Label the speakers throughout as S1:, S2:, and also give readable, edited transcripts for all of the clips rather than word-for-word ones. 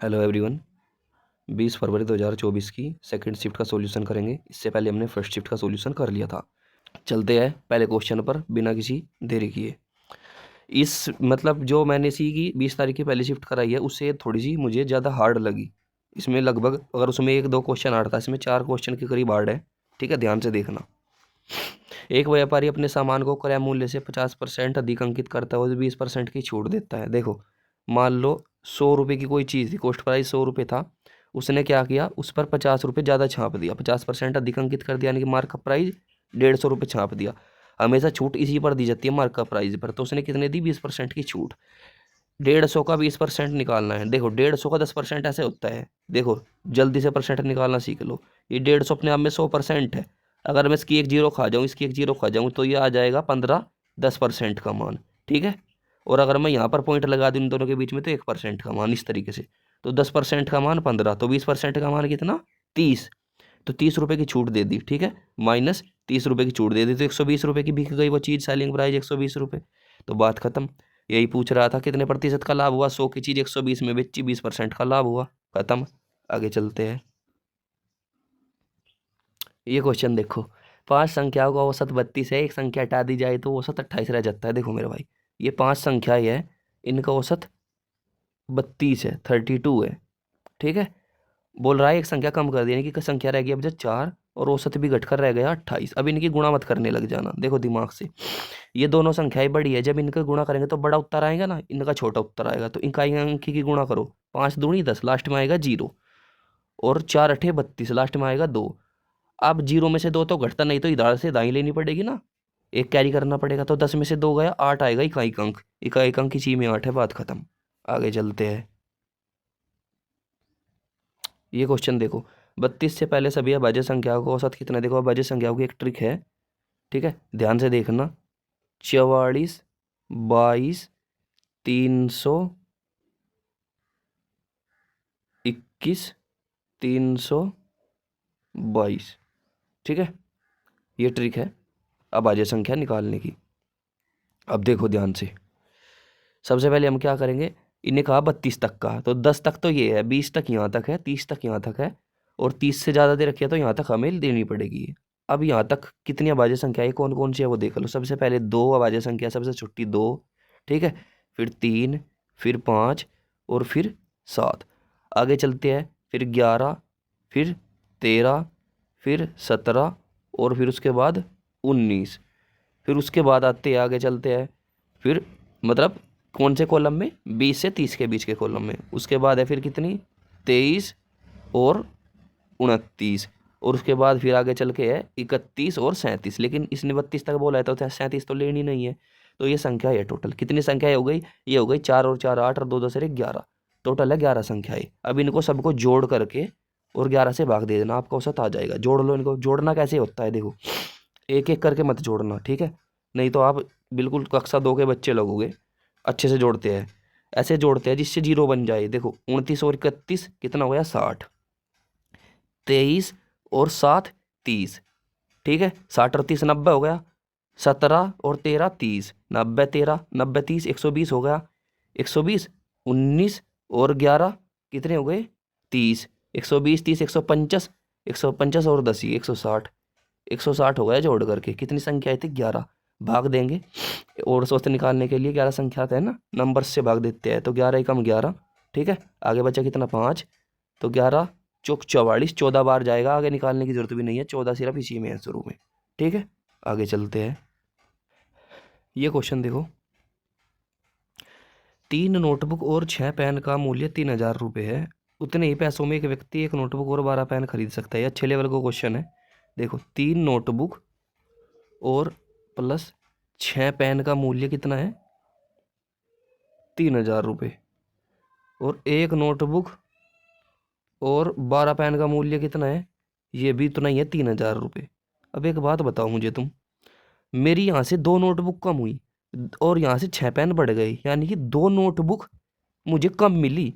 S1: Hello everyone. 20 फरवरी 2024 की second shift का solution करेंगे। इससे पहले हमने फर्स्ट शिफ्ट का सॉल्यूशन कर लिया था। चलते हैं पहले क्वेश्चन पर बिना किसी देरी किए। इस मतलब जो मैंने सी की 20 तारीख की पहली शिफ्ट कराई है उससे थोड़ी सी मुझे ज़्यादा हार्ड लगी। इसमें लगभग अगर उसमें एक दो क्वेश्चन हार्ड था, इसमें 4 क्वेश्चन के करीब हार्ड है। ठीक है, ध्यान से देखना। एक व्यापारी अपने सामान को क्रय मूल्य से 50% अधिक अंकित करता है और 20% की छूट देता है। देखो, मान लो 100 रुपये की कोई चीज़ थी, कॉस्ट प्राइस 100 रुपये था। उसने क्या किया, उस पर 50 रुपये ज़्यादा छाप दिया, 50% अधिक अंकित कर दिया, यानी कि मार्कअप प्राइस 150 रुपये छाप दिया। हमेशा छूट इसी पर दी जाती है, मार्कअप प्राइस पर। तो उसने कितने दी, 20% की छूट। 150 का 20% निकालना है। देखो 150 का 10% ऐसे होता है। देखो जल्दी से परसेंट निकालना सीख लो। ये 150 अपने आप में 100% है। अगर मैं इसकी एक जीरो खा जाऊँ, इसकी एक जीरो खा जाऊँ, तो ये आ जाएगा 15-10% का मान। ठीक है, और अगर मैं यहाँ पर पॉइंट लगा दूँ इन दोनों के बीच में, तो 1% का मान, इस तरीके से। तो 10% का मान 15, तो 20% का मान कितना, 30। तो 30 रुपये की छूट दे दी। ठीक है, माइनस 30 रुपये की छूट दे दी, तो 120 रुपये की बिक गई वो चीज़। सेलिंग प्राइस 120 रुपये। तो बात खत्म। यही पूछ रहा था कितने प्रतिशत का लाभ हुआ। 100 की चीज़ 120 में बेची, 20% का लाभ हुआ। खत्म। आगे चलते हैं। ये क्वेश्चन देखो, 5 संख्याओं का औसत 32 है, एक संख्या हटा दी जाए तो औसत 28 रह जाता है। देखो मेरे भाई, ये 5 संख्याएं है, इनका औसत 32 है, 32 है। ठीक है, बोल रहा है एक संख्या कम कर दी, यानी कि संख्या रह गई अब जो 4, और औसत भी घटकर रह गया 28। अब इनकी गुणा मत करने लग जाना, देखो दिमाग से। ये दोनों संख्याएं बड़ी है, जब इनका गुणा करेंगे तो बड़ा उत्तर आएगा ना, इनका छोटा उत्तर आएगा। तो इकाई अंकी की गुणा करो, 5 दूनी 10, लास्ट में आएगा 0। और 4 अठे 32, लास्ट में आएगा 2। अब 0 में से 2 तो घटता नहीं, तो इधर से दाई लेनी पड़ेगी ना, एक कैरी करना पड़ेगा। तो 10 में से 2 गया, 8 आएगा इकाई अंक। इकाई अंक इसी में 8 है, बात खत्म। आगे चलते हैं। ये क्वेश्चन देखो, 32 से पहले सभी अभाज्य संख्याओं को औसत कितना। देखो अभाज्य संख्याओं की एक ट्रिक है। ठीक है, ध्यान से देखना। 44, 22, 321, 322। ठीक है, ये ट्रिक है अभाज्य संख्या निकालने की। अब देखो ध्यान से, सबसे पहले हम क्या करेंगे, इन्हें कहा 32 तक का, तो 10 तक तो ये है, 20 तक यहाँ तक है, 30 तक यहाँ तक है, और 30 से ज़्यादा दे रखी है तो यहाँ तक हमें देनी पड़ेगी। अब यहाँ तक कितनी अभाज्य संख्या है, कौन कौन सी है वो देख लो। सबसे पहले 2 अभाज्य संख्या, सबसे छोटी 2। ठीक है, फिर 3, फिर 5, और फिर 7। आगे चलते हैं, फिर 11, फिर 13, फिर 17, और फिर उसके बाद 19। फिर उसके बाद आते हैं, आगे चलते हैं, फिर मतलब कौन से कॉलम में, 20 से 30 के बीच के कॉलम में। उसके बाद है फिर कितनी, 23 और 29। और उसके बाद फिर आगे चल के है 31 और 37। लेकिन इसने 32 तक बोला है तो 37 तो लेनी नहीं है। तो ये संख्या है टोटल। कितनी संख्या हो गई, ये हो गई 4 और 4 8, और 2 2 से 11। टोटल है 11 संख्याएं। अब इनको सबको जोड़ करके और 11 से भाग दे देना, आपका औसत आ जाएगा। जोड़ लो इनको। जोड़ना कैसे होता है, देखो एक एक करके मत जोड़ना, ठीक है, नहीं तो आप बिल्कुल कक्षा 2 के बच्चे लगोगे। अच्छे से जोड़ते हैं, ऐसे जोड़ते हैं जिससे 0 बन जाए। देखो 29 और 31 कितना हो गया, 60। 23 और 7 30। ठीक है, 60 और 30 90 हो गया। 17 और 13 30, 90 13 90 30, 120 हो गया। 120, 19 और 11 कितने हो गए, 30। 120 30 150, 150 और 10 ही 160। 160 हो गया जोड़ करके। कितनी संख्या थी, 11। भाग देंगे, और औसत निकालने के लिए 11 संख्या है ना, नंबर से भाग देते हैं, तो 11 एकम 11। ठीक है, आगे बचा कितना, 5। तो 11 चौक 44, 14 बार जाएगा, आगे निकालने की जरूरत भी नहीं है, 14 सिर्फ इसी में है शुरू में। ठीक है, आगे चलते हैं। ये क्वेश्चन देखो, 3 नोटबुक और 6 पेन का मूल्य 3000 रुपये है। उतने ही पैसों में एक व्यक्ति एक नोटबुक और 12 पेन खरीद सकता है। अच्छे लेवल का क्वेश्चन है। देखो 3 नोटबुक और प्लस 6 पेन का मूल्य कितना है, 3000 रुपये। और एक नोटबुक और 12 पेन का मूल्य कितना है, ये भी इतना ही है, 3000 रुपये। अब एक बात बताओ मुझे तुम, मेरी यहाँ से 2 नोटबुक कम हुई और यहाँ से 6 पेन बढ़ गए, यानी कि 2 नोटबुक मुझे कम मिली,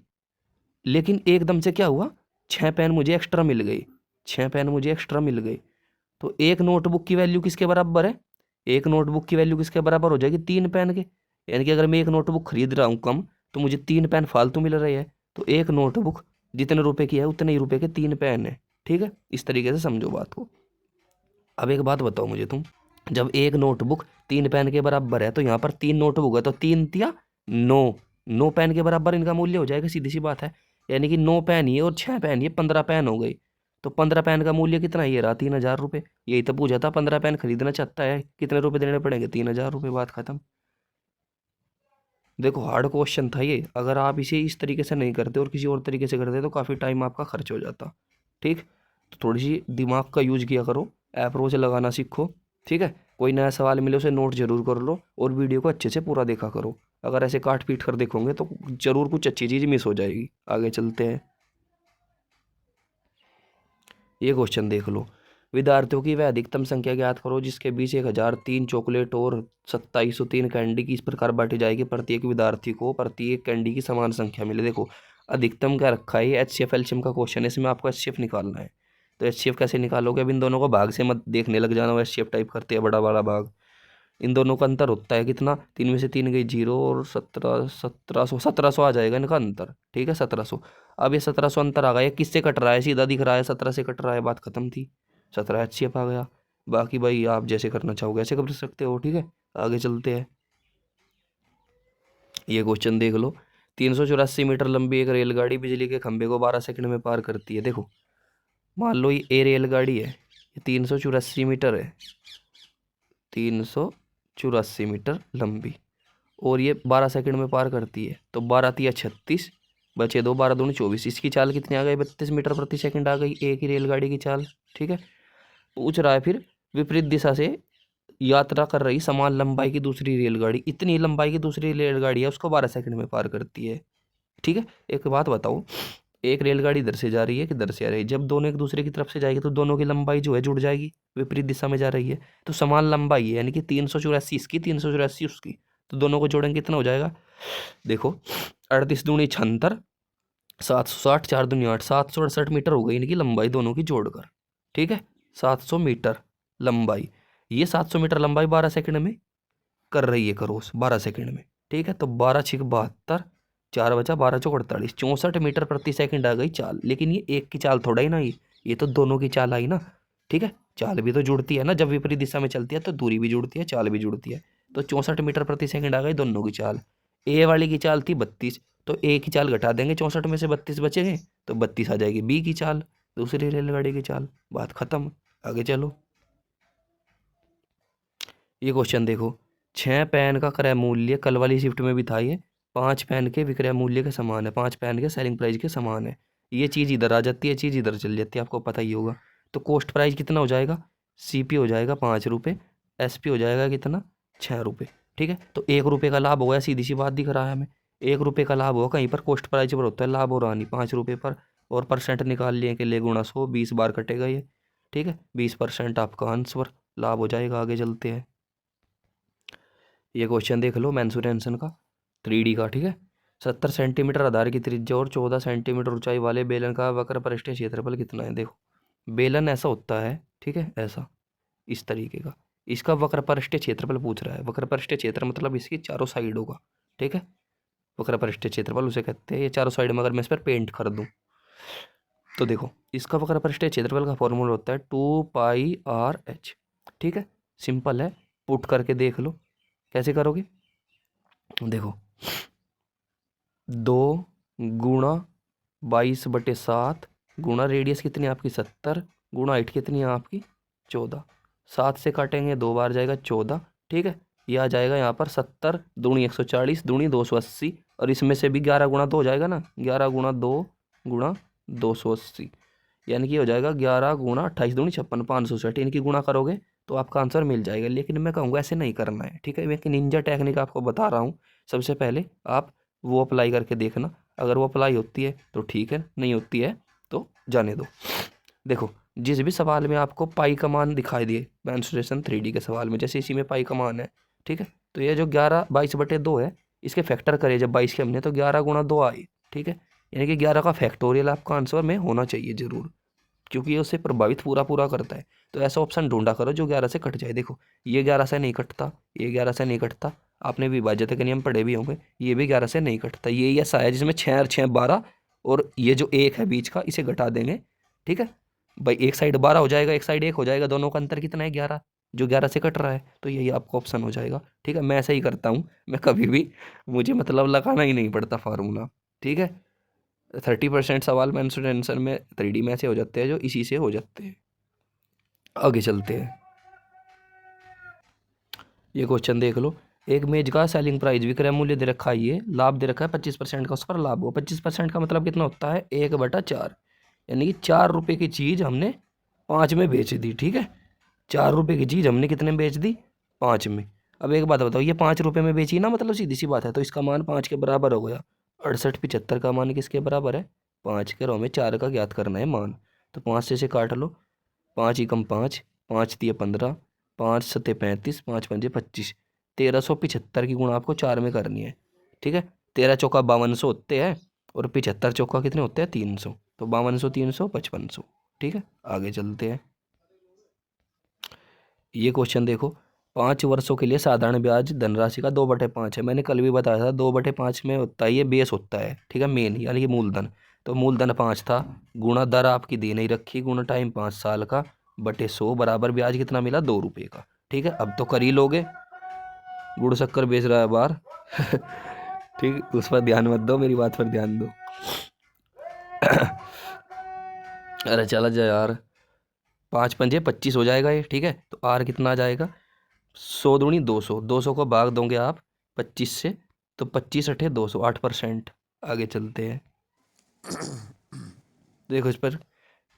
S1: लेकिन एकदम से क्या हुआ, 6 पेन मुझे एक्स्ट्रा मिल गई। 6 पेन मुझे एक्स्ट्रा मिल गई। तो एक नोटबुक की वैल्यू किसके बराबर है, एक नोटबुक की वैल्यू किसके बराबर हो जाएगी, 3 पेन के। यानी कि अगर मैं एक नोटबुक खरीद रहा हूँ कम, तो मुझे 3 पेन फालतू मिल रहे हैं। तो एक नोटबुक जितने रुपए की है उतने ही रुपए के 3 पेन है। ठीक है, इस तरीके से समझो बात को। अब एक बात बताओ मुझे तुम, जब एक नोटबुक 3 पेन के बराबर है तो यहाँ पर 3 नोटबुक है तो 3 तिया 9, 9 पेन के बराबर इनका मूल्य हो जाएगा, सीधी सी बात है। यानी कि 9 पेन ये और 6 पेन ये 15 पेन हो गई। तो 15 पेन का मूल्य कितना ये रहा, 3000 रुपये। यही तो पूछा था, 15 पेन खरीदना चाहता है कितने रुपए देने पड़ेंगे, 3000 रुपये, बात खत्म। देखो हार्ड क्वेश्चन था ये, अगर आप इसे इस तरीके से नहीं करते और किसी और तरीके से करते तो काफ़ी टाइम आपका खर्च हो जाता। ठीक, तो थोड़ी सी दिमाग का यूज किया करो, अप्रोच लगाना सीखो। ठीक है, कोई नया सवाल मिले उसे नोट जरूर कर लो और वीडियो को अच्छे से पूरा देखा करो। अगर ऐसे काट पीट कर देखोगे तो जरूर कुछ अच्छी चीज़ मिस हो जाएगी। आगे चलते हैं, ये क्वेश्चन देख लो। विद्यार्थियों की वह अधिकतम संख्या ज्ञात करो जिसके बीच 1003 चॉकलेट और 2703 कैंडी की इस प्रकार बांटी जाएगी प्रत्येक विद्यार्थी को प्रत्येक कैंडी की समान संख्या मिले। देखो अधिकतम क्या रखा है, ये HCF एलसीएम का क्वेश्चन है, इसमें आपको HCF निकालना है। तो HCF कैसे निकालोगे, अब इन दोनों को भाग से मत देखने लग जाना, वो HCF टाइप करते हैं बड़ा बड़ा भाग। इन दोनों का अंतर होता है कितना, 3 में से 3 गई 0 और 1700 आ जाएगा इनका अंतर। ठीक है 1700। अब ये 1700 अंतर आ गया, किससे कट रहा है, सीधा दिख रहा है 17 से कट रहा है, बात खत्म थी। 17 HCF आ गया। बाकी भाई आप जैसे करना चाहोगे ऐसे कर सकते हो। ठीक है, आगे चलते हैं, ये क्वेश्चन देख लो। 384 मीटर लंबी एक रेलगाड़ी बिजली के खंभे को 12 सेकंड में पार करती है। देखो मान लो ये रेलगाड़ी है, ये 384 मीटर है, 384 मीटर लंबी, और ये 12 सेकंड में पार करती है। तो 12 तिया 36, बचे 2, 12 दूनी 24। इसकी चाल कितनी आ गई, 32 मीटर प्रति सेकंड आ गई एक ही रेलगाड़ी की चाल। ठीक है, पूछ रहा है फिर विपरीत दिशा से यात्रा कर रही समान लंबाई की दूसरी रेलगाड़ी, इतनी लंबाई की दूसरी रेलगाड़ी है उसको 12 सेकंड में पार करती है। ठीक है, एक बात बताओ, एक रेलगाड़ी इधर से जा रही है, किधर से आ रही है, जब दोनों एक दूसरे की तरफ से जाएगी तो दोनों की लंबाई जो है जुड़ जाएगी, विपरीत दिशा में जा रही है तो समान लंबाई है, यानी कि 384 इसकी 384 उसकी, तो दोनों को जोड़ेंगे कितना हो जाएगा। देखो 38 दूनी 76, 760, 4 दूनी 8, 768 मीटर हो गई इनकी लंबाई दोनों की जोड़कर। ठीक है, 700 मीटर लंबाई, ये 700 मीटर लंबाई 12 सेकंड में कर रही है क्रॉस, 12 सेकंड में। ठीक है, तो 12 6 72, 4 बचा 12 चौक 48, 64 मीटर प्रति सेकंड आ गई चाल। लेकिन ये एक की चाल थोड़ा ही ना, ये तो दोनों की चाल आई ना। ठीक है, चाल भी तो जुड़ती है ना, जब विपरीत दिशा में चलती है तो दूरी भी जुड़ती है, चाल भी जुड़ती है। तो 64 मीटर प्रति सेकंड आ गई दोनों की चाल। ए वाली की चाल थी 32, तो ए की चाल घटा देंगे, 64 में से 32 बचेंगे तो 32 आ जाएगी बी की चाल, दूसरी रेलगाड़ी की चाल, बात खत्म। आगे चलो, ये क्वेश्चन देखो। 6 पेन का क्रय मूल्य कल वाली शिफ्ट में भी था, ये 5 पेन के विक्रय मूल्य के समान है, 5 पेन के सेलिंग प्राइस के समान है। ये चीज़ इधर आ जाती है, चीज़ इधर चल जाती है, आपको पता ही होगा। तो कॉस्ट प्राइस कितना हो जाएगा, CP हो जाएगा 5 रुपये, SP हो जाएगा कितना 6 रुपये। ठीक है, तो 1 रुपये का लाभ हो गया, सीधी सी बात दिख रहा है हमें, 1 रुपये का लाभ होगा। कहीं पर कॉस्ट प्राइस पर होता है लाभ और हानि 5 रुपये पर, और परसेंट निकाल लिए के लिए गुणा 100, 20 बार कटेगा ये। ठीक है, 20% आपका आंसर लाभ हो जाएगा। आगे चलते हैं, ये क्वेश्चन देख लो मेंसुरेशन का 3D का। ठीक है, 70 सेंटीमीटर आधार की त्रिज्या और 14 सेंटीमीटर ऊंचाई वाले बेलन का वक्र पृष्ठीय क्षेत्रफल कितना है। देखो बेलन ऐसा होता है, ठीक है, ऐसा इस तरीके का, इसका वक्र पृष्ठीय क्षेत्रफल पूछ रहा है। वक्र पृष्ठीय क्षेत्र मतलब इसकी चारों साइड होगा। ठीक है, वक्र पृष्ठीय क्षेत्रफल उसे कहते हैं। ये चारों साइड में अगर मैं इस पर पेंट कर दूँ तो देखो इसका वक्र पृष्ठीय क्षेत्रफल का फॉर्मूला होता है 2πr/h। ठीक है, सिंपल है, पुट करके देख लो कैसे करोगे। देखो 2 गुणा 22/7 गुणा रेडियस कितनी है आपकी 70 गुणा हाइट कितनी है आपकी 14, 7 से काटेंगे 2 बार जाएगा 14। ठीक है, ये आ जाएगा यहाँ पर 70 दूनी 140 दूनी 280, और इसमें से भी 11 गुणा 2 हो जाएगा ना, 11 गुणा 2 गुणा 280, यानी कि हो जाएगा 11 गुणा 28 दूनी 56, 560। इनकी गुणा करोगे तो आपका आंसर मिल जाएगा। लेकिन मैं कहूँगा ऐसे नहीं करना है। ठीक है, मैं एक निंजा टेक्निक आपको बता रहा हूँ। सबसे पहले आप वो अप्लाई करके देखना, अगर वो अप्लाई होती है तो ठीक है, नहीं होती है तो जाने दो। देखो जिस भी सवाल में आपको पाई का मान दिखाई दिए मेंसुरेशन 3D के सवाल में, जैसे इसी में पाई का मान है, ठीक है, तो ये जो 11 22/2 है, इसके फैक्टर करे जब 22 के हमने तो 11 गुणा 2 आई। ठीक है, यानी कि 11 का फैक्टोरियल आपका आंसर में होना चाहिए जरूर, क्योंकि ये उससे प्रभावित पूरा करता है। तो ऐसा ऑप्शन ढूंढा करो जो 11 से कट जाए। देखो ये 11 से नहीं कटता, ये 11 से नहीं कटता, आपने विभाज्यता के नियम पढ़े भी होंगे, ये भी 11 से नहीं कटता। ये ऐसा है जिसमें 6 और 6 12 और ये जो 1 है बीच का इसे घटा देंगे, ठीक है भाई। एक साइड 12 हो जाएगा, एक साइड 1 हो जाएगा, दोनों का अंतर कितना है 11, जो 11 से कट रहा है, तो यही आपका ऑप्शन हो जाएगा, ठीक है। मैं ऐसा ही करता हूँ, मैं कभी भी, मुझे मतलब लगाना ही नहीं पड़ता फार्मूला, ठीक है। 30% सवाल मैंने आंसर में 3D में ऐसे हो जाते हैं जो इसी से हो जाते हैं। आगे चलते हैं, ये क्वेश्चन देख लो। एक मेज का सेलिंग प्राइस विक्रय मूल्य दे रखा है, ये लाभ दे रखा है 25% का, उस पर लाभ हो 25% का मतलब कितना होता है 1/4, यानी कि 4 रुपये की चीज़ हमने 5 में बेच दी, ठीक है। 4 रुपये की चीज़ हमने कितने में बेच दी 5 में। अब एक बात बताओ, ये 5 रुपये में बेची ना, मतलब सीधी सी बात है, तो इसका मान 5 के बराबर हो गया। 6875 का मान किसके बराबर है 5 के, रो में 4 का ज्ञात करना है मान, तो 5 से काट लो, 5 एकम 5, 5 तिये 15, 5 सत्ते 35, 5 पंजे 25, 1375 की गुणा आपको 4 में करनी है, ठीक है। 13 चौका 5200 होते हैं, और 75 चौका कितने होते हैं 300, तो 5200 300 5500, ठीक है। आगे चलते हैं, ये क्वेश्चन देखो। 5 वर्षों के लिए साधारण ब्याज धनराशि का 2/5 है। मैंने कल भी बताया था 2/5 में होता है, ये बेस होता है, ठीक है, मेन यानी कि मूलधन। तो मूलधन 5 था, गुणा दर आपकी दे नहीं रखी, गुणा टाइम 5 साल का बटे 100 बराबर ब्याज कितना मिला 2 रुपये का, ठीक है। अब तो कर ही लोगे, गुड़ शक्कर बेच रहा है बाहर ठीक, उस पर ध्यान मत दो, मेरी बात पर ध्यान दो अरे चला जा यार, 5 पंजे 25 हो जाएगा ये, ठीक है। तो आर कितना आ जाएगा 100 दूनी 200, 200 को भाग दोगे आप 25 से, तो 25 अठे 200, 8%। आगे चलते हैं, देखो इस पर,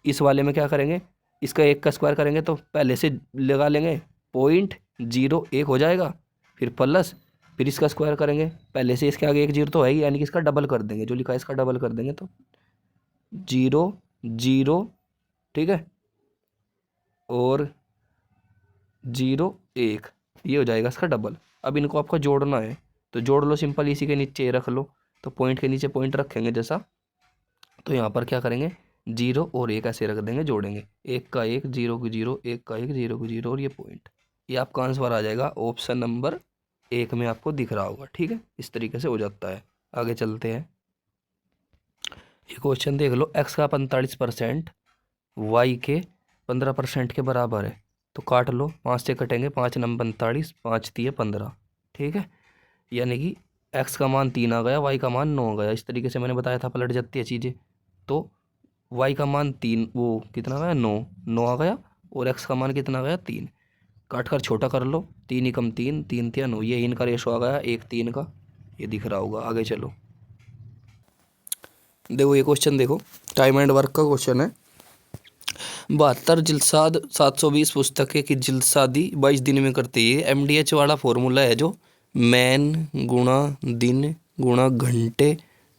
S1: इस वाले में क्या करेंगे, इसका 1 का स्क्वायर करेंगे तो पहले से लगा लेंगे 0.01 हो जाएगा, फिर प्लस, फिर इसका स्क्वायर करेंगे, पहले से इसके आगे 1 जीरो तो है ही, यानी कि इसका डबल कर देंगे, जो लिखा है इसका डबल कर देंगे, तो 0 0, ठीक है, और 0 1, ये हो जाएगा इसका डबल। अब इनको आपको जोड़ना है, तो जोड़ लो सिंपल, इसी के नीचे रख लो, तो पॉइंट के नीचे पॉइंट रखेंगे जैसा, तो यहाँ पर क्या करेंगे 0 और 1 ऐसे रख देंगे, जोड़ेंगे, 1 का 1, 0 को 0, 1 का 1, 0 को 0, और ये पॉइंट, ये आपका आंसर आ जाएगा ऑप्शन नंबर 1 में आपको दिख रहा होगा, ठीक है। इस तरीके से हो जाता है। आगे चलते हैं, ये क्वेश्चन देख लो। एक्स का 45% वाई के 15% के बराबर है, तो काट लो, 5 से कटेंगे, 5 नम 45, 5 तिये 15, ठीक है। यानी कि एक्स का मान 3 आ गया, वाई का मान 9 आ गया। इस तरीके से मैंने बताया था पलट जाती है चीज़ें, तो वाई का मान 3, वो कितना गया 9 आ गया, और एक्स का मान कितना गया 3, काट कर छोटा कर लो, 3 एकम 3, 3 तिया 9, ये इनका रेशो आ गया 1:3 का, ये दिख रहा होगा। आगे चलो, देखो ये क्वेश्चन देखो, टाइम एंड वर्क का क्वेश्चन है। 72 जिल्साद 720 पुस्तकें की जिल्सादी 22 दिन में करती है। MDH वाला फॉर्मूला है जो मैन गुणा दिन गुणा घंटे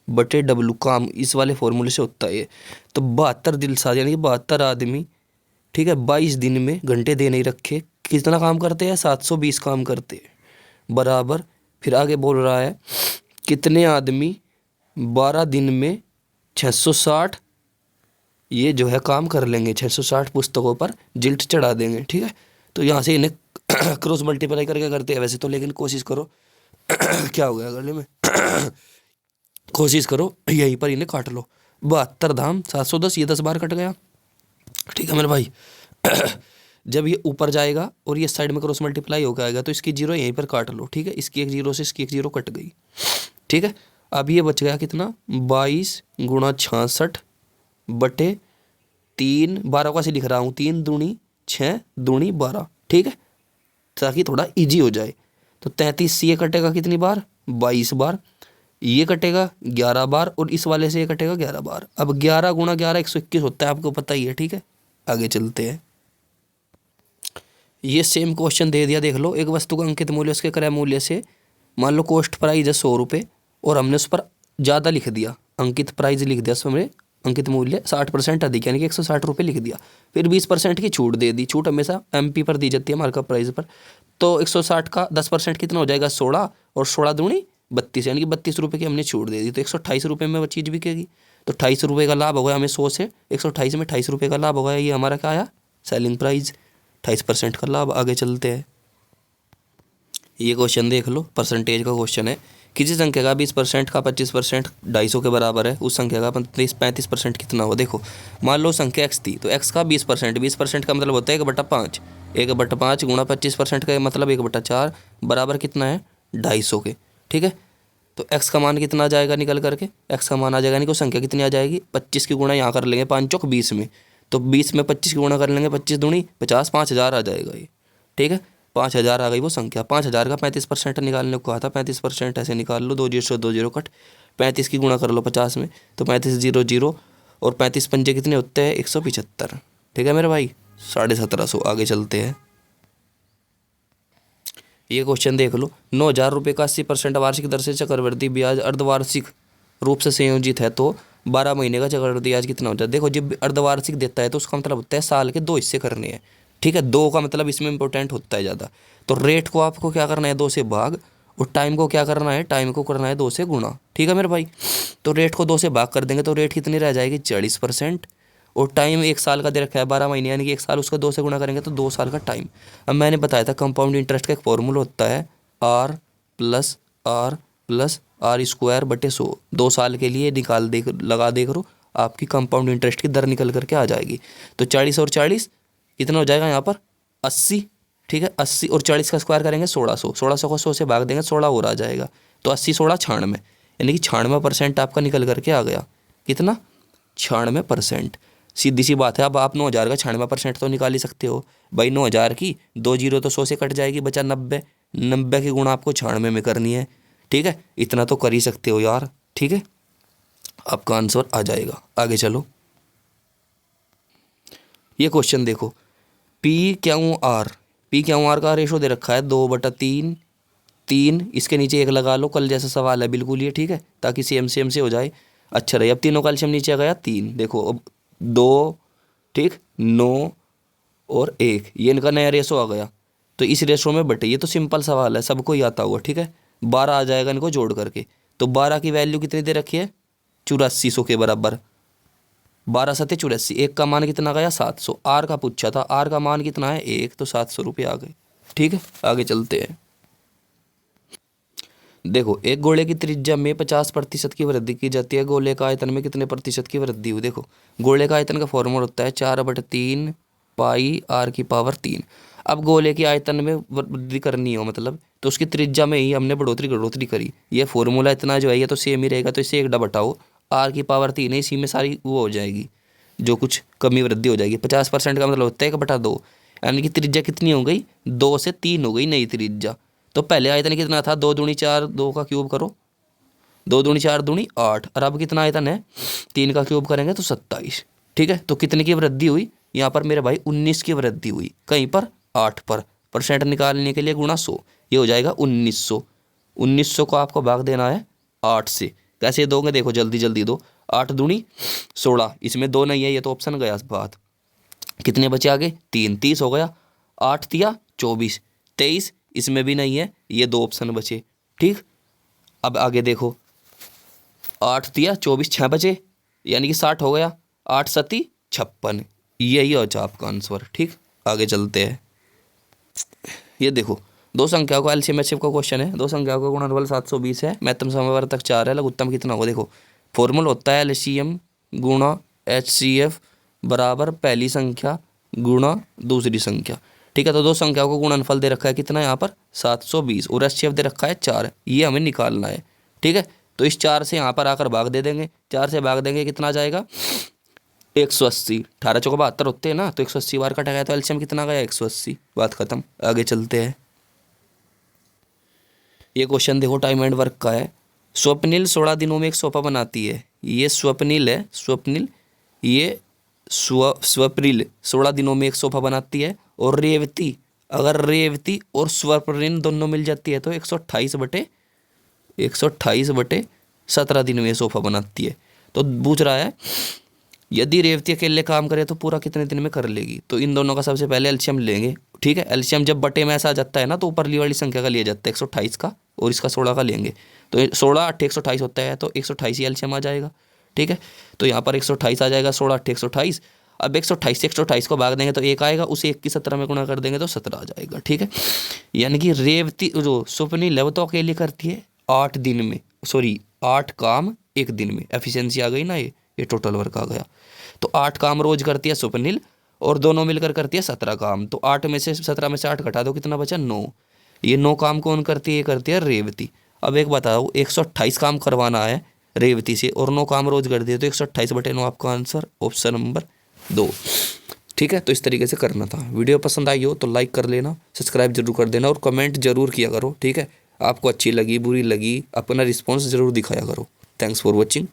S1: बटे W काम, इस वाले फॉर्मूले से होता है। तो 72 दिलसाद यानी कि 72 आदमी, ठीक है, 22 दिन में घंटे दे नहीं रखे, कितना काम करते हैं 720 काम करते हैं, बराबर। फिर आगे बोल रहा है कितने आदमी 12 दिन में 660 ये जो है काम कर लेंगे, 660 पुस्तकों पर जिल्ट चढ़ा देंगे, ठीक है। तो यहाँ से इन्हें क्रॉस मल्टीप्लाई करके करते हैं वैसे तो, लेकिन कोशिश करो क्या हो गया गले में कोशिश करो यहीं पर इन्हें काट लो, 72 धाम 710, ये 10 बार कट गया, ठीक है मेरे भाई जब ये ऊपर जाएगा और ये साइड में क्रॉस मल्टीप्लाई हो आएगा, तो इसकी जीरो यहीं पर काट लो, ठीक है। इसकी 1 जीरो से इसकी 1 जीरो कट गई, ठीक है। अब ये बच गया कितना 22 गुणा 66 बटे 3, 12 का से लिख रहा हूँ, 3 दूनी 6 दूनी 12, ठीक है, ताकि थोड़ा इजी हो जाए। तो 33 से ये कटेगा कितनी बार 22 बार, ये कटेगा 11 बार, और इस वाले से ये कटेगा 11 बार। अब 11 गुणा 11 121 होता है, आपको पता ही है, ठीक है। आगे चलते हैं, ये सेम क्वेश्चन दे दिया, देख लो। एक वस्तु का अंकित मूल्य उसके क्रय मूल्य से, मान लो कॉस्ट प्राइस है 100 रुपये, और हमने उस पर ज़्यादा लिख दिया, अंकित प्राइस लिख दिया, उसमें अंकित मूल्य 60% अधिक यानी कि 160 रुपये लिख दिया, फिर 20% की छूट दे दी। छूट हमेशा MP पर दी जाती है, मार्कअप प्राइस पर। तो 160 का 10% कितना हो जाएगा 16, और 16 दूनी 32, यानी कि 32 रुपये की हमने छूट दे दी, तो 128 रुपये में वो चीज़ बिकेगी। तो 28 रुपये का लाभ हो गया हमें, 100 से 128 में 28 रुपये का लाभ हो गया, ये हमारा क्या आया सेलिंग प्राइस, 28% का लाभ। आगे चलते हैं, ये क्वेश्चन देख लो, परसेंटेज का क्वेश्चन है किसी संख्या का 20% का 25% 250 के बराबर है, उस संख्या का 35% कितना हो। देखो मान लो संख्या x थी, तो x का 20% का मतलब होता है 1/5, 1/5 गुणा 25% का मतलब 1/4 बराबर कितना है 250 के। ठीक है, तो x का मान कितना आ जाएगा निकल करके, x का मान आ जाएगा, नहीं को संख्या कितनी आ जाएगी 25 की गुणा यहाँ कर लेंगे 5 चौक 20 में, तो 20 में 25 की गुणा कर लेंगे 25 दूनी 50, 5000 आ जाएगा ये। ठीक है, 5000 आ गई वो संख्या। 5000 का 35% निकालने को कहा था, 35% ऐसे निकाल लो, 2 0 2 0 कट, 35 की गुणा कर लो 50 में, तो 35 0 0 और 35 पंजे कितने होते हैं 175। ठीक है मेरे भाई, 1750। आगे चलते हैं, ये क्वेश्चन देख लो। 9000 रुपये का 80% वार्षिक दर से चक्रवृद्धि ब्याज अर्धवार्षिक रूप से संयोजित है, तो 12 महीने का चक्रवृद्धि ब्याज कितना होता है। देखो जब अर्धवार्षिक देता है तो उसका मतलब होता है साल के 2 हिस्से करने हैं। ठीक है, 2 का मतलब इसमें इंपॉर्टेंट होता है ज़्यादा। तो रेट को आपको क्या करना है 2 से भाग, और टाइम को क्या करना है, टाइम को करना है 2 से गुणा। ठीक है मेरे भाई, तो रेट को 2 से भाग कर देंगे तो रेट कितनी रह जाएगी 40%, और टाइम 1 साल का दे रखा है 12 महीने, यानी कि 1 साल, उसका 2 से गुणा करेंगे तो 2 साल का टाइम। अब मैंने बताया था कंपाउंड इंटरेस्ट का एक फॉर्मूला होता है R+R+R²/100। 2 साल के लिए निकाल दे लगा दे करो, आपकी कंपाउंड इंटरेस्ट की दर निकल करके आ जाएगी। तो 40 और 40 कितना हो जाएगा यहाँ पर 80। ठीक है, 80 और 40 का स्क्वायर करेंगे 1600, 1600 को 100 से भाग देंगे 16 और आ जाएगा, तो 80 16 96, यानी कि 96% आपका निकल करके आ गया। कितना 96%। सीधी सी बात है, अब आप 9000 का 96% तो निकाल ही सकते हो भाई। 9000 की 2 0 तो 100 से कट जाएगी, बचा 90, 90 की गुणा आपको 96 में करनी है। ठीक है, इतना तो कर ही सकते हो यार। ठीक है, आपका आंसर आ जाएगा। आगे चलो, ये क्वेश्चन देखो। P/Q/R का रेशो दे रखा है 2/3, 3, इसके नीचे 1 लगा लो, कल जैसा सवाल है बिल्कुल ये। ठीक है, ताकि सेम सेम से हो जाए। अच्छा रही, अब तीनों का एलसीएम नीचे आ गया 3। देखो अब 2, ठीक, 9 और 1, ये इनका नया रेशो आ गया, तो इस रेशो में बटे। ये तो सिंपल सवाल है, सबको ही आता होगा। ठीक है, 12 आ जाएगा इनको जोड़ करके, तो 12 की वैल्यू कितनी दे रखी है 8400 के बराबर। 12 7 84, 1 का मान कितना गया 700। आर का पूछा था, आर का मान कितना है 1, तो 700 रुपये आ गए। ठीक है, आगे चलते हैं। देखो एक गोले की त्रिज्या में 50% की वृद्धि की जाती है, गोले का आयतन में कितने प्रतिशत की वृद्धि हुई। देखो गोले का आयतन का फॉर्मूला होता है 4/3 पाई r⁻3। अब गोले की आयतन में वृद्धि करनी हो मतलब, तो उसकी त्रिज्या में ही हमने बढ़ोतरी करी। ये फॉर्मूला इतना जो है ये तो सेम ही रहेगा, तो इसे 1 बटाओ r⁻3 है, इसी में सारी वो हो जाएगी, जो कुछ कमी वृद्धि हो जाएगी। 50% का मतलब होता है 1/2, यानी कि त्रिज्या कितनी हो गई 2 से 3 हो गई नई त्रिज्या। तो पहले आयतन कितना था 2 दूनी 4, 2 का क्यूब करो, 2 दूनी 4 दूनी 8, और अब कितना आयतन है 3 का क्यूब करेंगे तो 27। ठीक है, तो कितने की वृद्धि हुई यहाँ पर मेरे भाई 19 की वृद्धि हुई, कहीं पर 8 पर। परसेंट निकालने के लिए गुणा 100, ये हो जाएगा 1900। 1900 को आपको भाग देना है 8 से। कैसे दोगे देखो, जल्दी जल्दी दो। 8 दूनी 16, इसमें 2 नहीं है, ये तो ऑप्शन गया बात। कितने बचे आगे 3, 30 हो गया। 8 तिया 24, 23, इसमें भी नहीं है, ये 2 ऑप्शन बचे। ठीक, अब आगे देखो 8 तिया 24, 6 बचे, यानी कि 60 हो गया। 8 7 56, यही हो जाए आपका आंसर। ठीक, आगे चलते हैं। ये देखो दो संख्याओं का एलसीएम एचसीएफ का क्वेश्चन है। दो संख्याओं का गुणनफल 720 है, महत्तम समवर्तक 4 है, लघुत्तम कितना होगा। देखो फॉर्मूला होता है एलसीएम गुणा एचसीएफ बराबर पहली संख्या गुणा दूसरी संख्या। ठीक है, तो दो संख्याओं को गुणनफल दे रखा है कितना यहाँ पर 720, और एचसीएफ दे रखा है 4, ये हमें निकालना है। ठीक है, तो इस 4 से यहाँ पर आकर भाग दे देंगे, 4 से भाग देंगे कितना आ जाएगा 180। 18 चौको 72 होते हैं ना, तो 180 बार कटा गया, तो एलसीएम कितना गया 180। बात खत्म, आगे चलते हैं। ये क्वेश्चन देखो टाइम एंड वर्क का है। स्वप्निल 16 दिनों में एक सोफा बनाती है। ये स्वप्निल है, स्वप्निल, ये स्वप्निल 16 दिनों में एक सोफा बनाती है। और रेवती, अगर रेवती और स्वप्निल दोनों मिल जाती है तो 128/17 दिन में सोफा बनाती है। तो पूछ रहा है यदि रेवती अकेले काम करे तो पूरा कितने दिन में कर लेगी। तो इन दोनों का सबसे पहले एलसीएम लेंगे। ठीक है, एलसीएम जब बटे में ऐसा आ जाता है ना, तो ऊपरली वाली संख्या का लिया जाता है 128 का, और इसका 16 का लेंगे, तो 16 8 128 होता है, तो 128 ही एलसीएम आ जाएगा। ठीक है, तो यहाँ पर 128 आ जाएगा, 16 8 128। अब 128 से 128 को भाग देंगे तो 1 आएगा, उसे 1 की 17 में गुणा कर देंगे तो 17 आ जाएगा। ठीक है, यानी कि रेवती जो स्वप्निल है वो तो अकेली करती है, 8 दिन में, सॉरी 8 काम एक दिन में, एफिशिएंसी आ गई ना, ये टोटल वर्क आ गया। तो 8 काम रोज करती है स्वप्निल और दोनों मिलकर करती है 17 काम। तो 8 में से 17 में से 8 घटा दो, कितना बचा? 9। ये 9 काम कौन करती है? ये करती है रेवती। अब एक बताओ, 128 काम करवाना है रेवती से और 9 काम रोज कर दिए, तो 128/9 आपका आंसर ऑप्शन नंबर 2। ठीक है, तो इस तरीके से करना था। वीडियो पसंद आई हो तो लाइक कर लेना, सब्सक्राइब जरूर कर देना और कमेंट जरूर किया करो। ठीक है, आपको अच्छी लगी बुरी लगी अपना रिस्पॉन्स जरूर दिखाया करो। Thanks for watching.